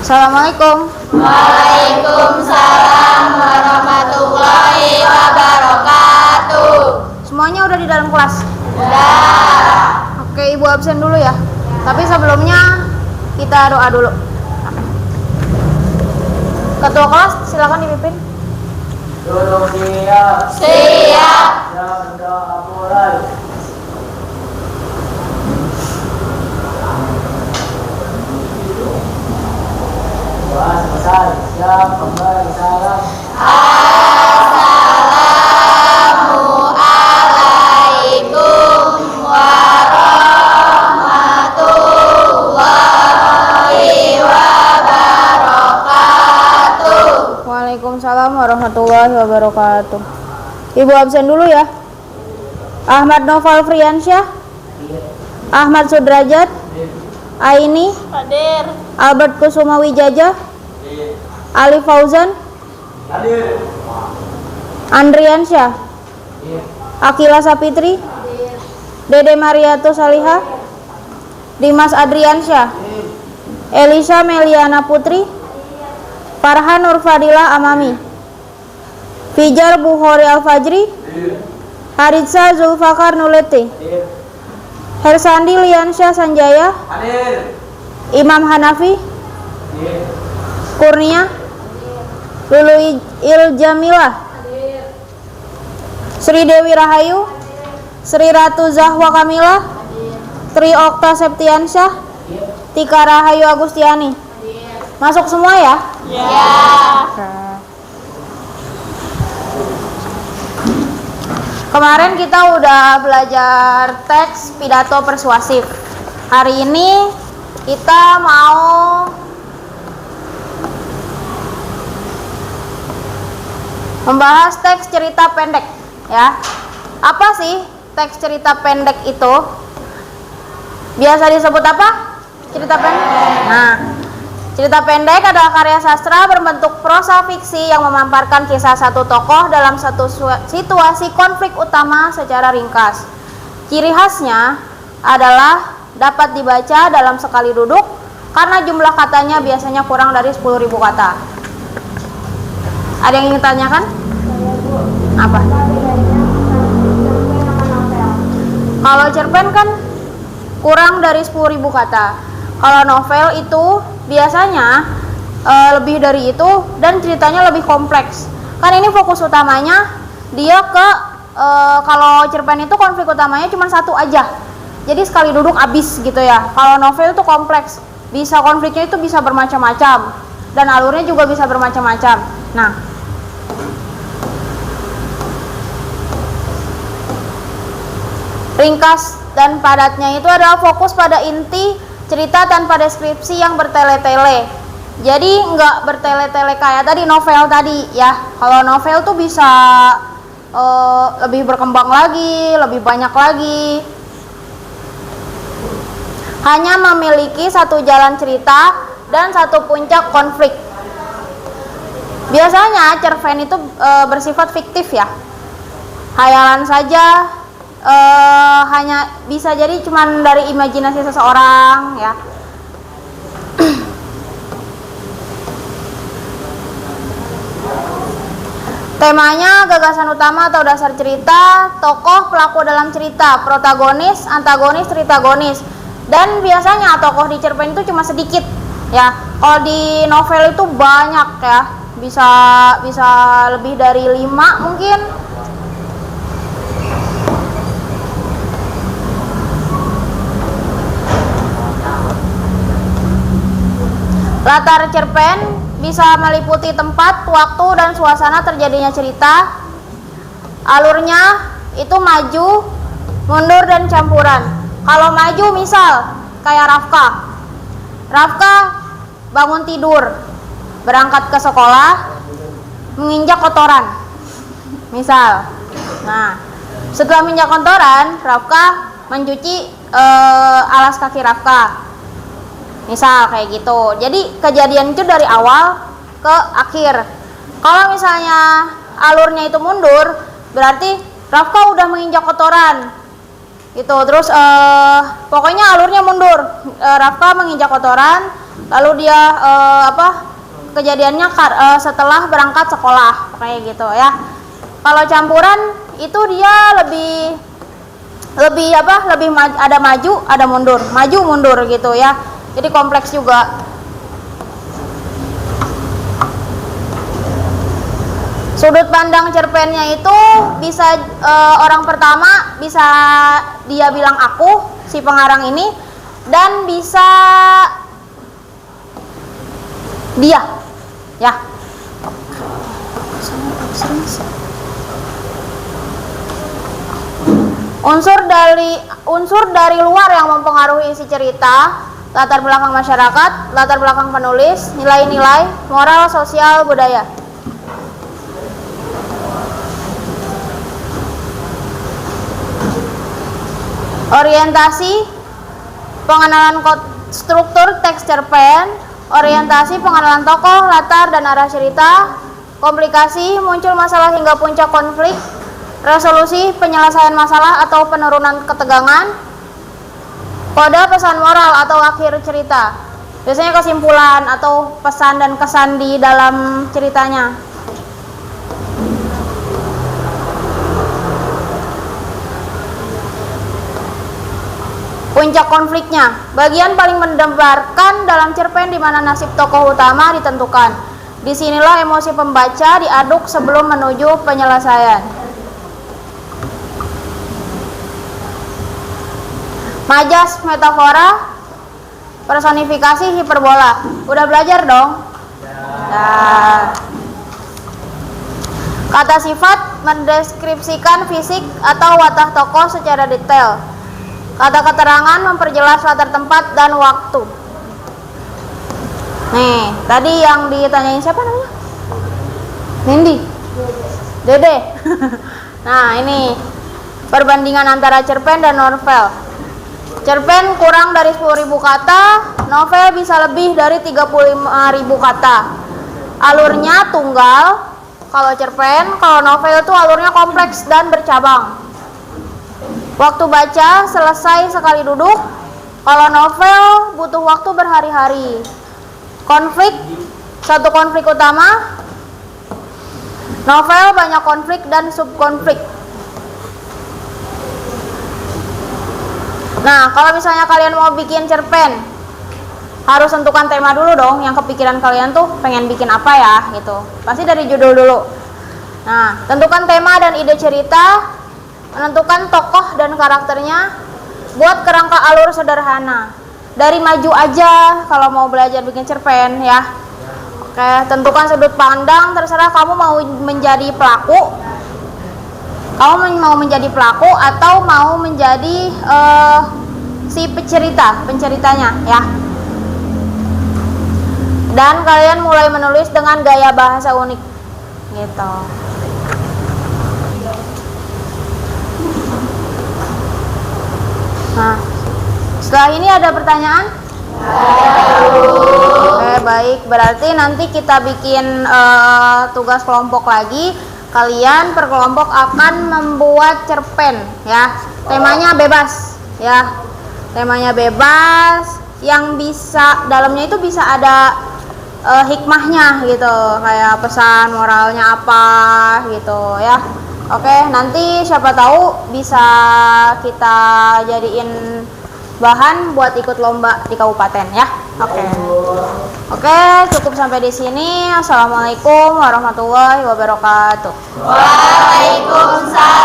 Assalamualaikum. Waalaikumsalam warahmatullahi wabarakatuh. Semuanya udah di dalam kelas? Udah. Oke, Ibu absen dulu ya. Tapi sebelumnya kita doa dulu. Ketua kelas silakan dipimpin. Duduk siap. Siap. Siap berdoa mulai. Doa selesai. Siap kembali salam. Assalamualaikum warahmatullahi wabarakatuh. Waalaikumsalam warahmatullahi wabarakatuh. Ibu absen dulu ya. Ahmad Noval Friansyah, Ahmad Sudrajat, Aini, Hadir. Albert Kusuma Wijaja, Ali Fauzan, Hadir. Andriansyah, Akila Sapitri, Dede Mariato Saliha, Dimas Adriansyah, Elisa Meliana Putri, Farhan Nurfadila Amami, Fijar Bukhari Al-Fajri, Haritsa Zulfakar Nuleti, Hersandi Liansyah Sanjaya, Hadir. Imam Hanafi, Kurnia, Lulu Iljamilah, Sri Dewi Rahayu, Sri Ratu Zahwa Kamila, Tri Okta Septiansyah, Tika Rahayu Agustiani. Masuk semua ya? Ya. Kemarin kita udah belajar teks pidato persuasif. Hari ini kita mau membahas teks cerita pendek ya. Apa sih teks cerita pendek itu? Biasa disebut apa? Cerita pendek. Nah, cerita pendek adalah karya sastra berbentuk prosa fiksi yang memaparkan kisah satu tokoh dalam satu situasi konflik utama secara ringkas. Ciri khasnya adalah dapat dibaca dalam sekali duduk karena jumlah katanya biasanya kurang dari 10.000 kata. Ada yang ingin tanyakan? Apa? Kalau cerpen kan kurang dari 10.000 kata. Kalau novel itu biasanya lebih dari itu dan ceritanya lebih kompleks. Kan ini fokus utamanya dia ke kalau cerpen itu konflik utamanya cuma satu aja. Jadi sekali duduk habis gitu ya. Kalau novel itu kompleks, bisa konfliknya itu bisa bermacam-macam dan alurnya juga bisa bermacam-macam. Nah, ringkas dan padatnya itu adalah fokus pada inti cerita tanpa deskripsi yang bertele-tele. Jadi nggak bertele-tele kayak tadi novel tadi ya. Kalau novel tuh bisa lebih berkembang lagi, lebih banyak lagi. Hanya memiliki satu jalan cerita dan satu puncak konflik. Biasanya cerpen itu bersifat fiktif ya. Hayalan saja, hanya bisa jadi cuman dari imajinasi seseorang ya. Temanya gagasan utama atau dasar cerita, tokoh pelaku dalam cerita, protagonis, antagonis, tritagonis. Dan biasanya tokoh di cerpen itu cuma sedikit ya. Kalau di novel itu banyak ya. Bisa lebih dari 5 mungkin. Latar cerpen bisa meliputi tempat, waktu, dan suasana terjadinya cerita. Alurnya itu maju, mundur, dan campuran. Kalau maju misal kayak Rafka bangun tidur, berangkat ke sekolah, menginjak kotoran misal. Nah, setelah menginjak kotoran, Rafka mencuci alas kaki Rafka misal kayak gitu. Jadi kejadian itu dari awal ke akhir. Kalau misalnya alurnya itu mundur, berarti Rafka udah menginjak kotoran gitu. Terus pokoknya alurnya mundur. Rafka menginjak kotoran, lalu dia kejadiannya setelah berangkat sekolah kayak gitu ya. Kalau campuran itu dia lebih ada maju ada maju mundur gitu ya, jadi kompleks juga. Sudut pandang cerpennya itu bisa orang pertama bisa dia bilang aku si pengarang ini, dan bisa dia ya. Unsur dari luar yang mempengaruhi isi cerita: latar belakang masyarakat, latar belakang penulis, nilai-nilai, moral, sosial, budaya. Orientasi, pengenalan struktur teks cerpen, orientasi, pengenalan tokoh, latar dan arah cerita, komplikasi, muncul masalah hingga puncak konflik, resolusi, penyelesaian masalah atau penurunan ketegangan, kode, pesan moral atau akhir cerita. Biasanya kesimpulan atau pesan dan kesan di dalam ceritanya. Puncak konfliknya, bagian paling mendebarkan dalam cerpen di mana nasib tokoh utama ditentukan. Disinilah emosi pembaca diaduk sebelum menuju penyelesaian. Majas, metafora, personifikasi, hiperbola. Udah belajar dong? Nah. Kata sifat mendeskripsikan fisik atau watak tokoh secara detail. Kata keterangan memperjelas latar tempat dan waktu. Nih, tadi yang ditanyain siapa namanya? Nindi. Dede. Nah, ini perbandingan antara cerpen dan novel. Cerpen kurang dari 10.000 kata, novel bisa lebih dari 35.000 kata. Alurnya tunggal kalau cerpen, kalau novel itu alurnya kompleks dan bercabang. Waktu baca selesai sekali duduk, kalau novel butuh waktu berhari-hari. Konflik, satu konflik utama. Novel banyak konflik dan subkonflik. Nah, kalau misalnya kalian mau bikin cerpen, harus tentukan tema dulu dong. Yang kepikiran kalian tuh pengen bikin apa ya gitu. Pasti dari judul dulu. Nah, tentukan tema dan ide cerita. Menentukan tokoh dan karakternya, buat kerangka alur sederhana. Dari maju aja kalau mau belajar bikin cerpen ya. Oke, tentukan sudut pandang, terserah kamu mau menjadi pelaku. Kamu mau menjadi pelaku atau mau menjadi si penceritanya ya. Dan kalian mulai menulis dengan gaya bahasa unik gitu. Nah, setelah ini ada pertanyaan? Oke, baik. Berarti nanti kita bikin tugas kelompok lagi. Kalian per kelompok akan membuat cerpen ya. Temanya bebas ya. Temanya bebas, yang bisa dalamnya itu bisa ada hikmahnya gitu, kayak pesan moralnya apa gitu ya. Oke, nanti siapa tahu bisa kita jadiin bahan buat ikut lomba di kabupaten ya. Oke, cukup sampai di sini. Assalamualaikum warahmatullahi wabarakatuh. Waalaikumsalam.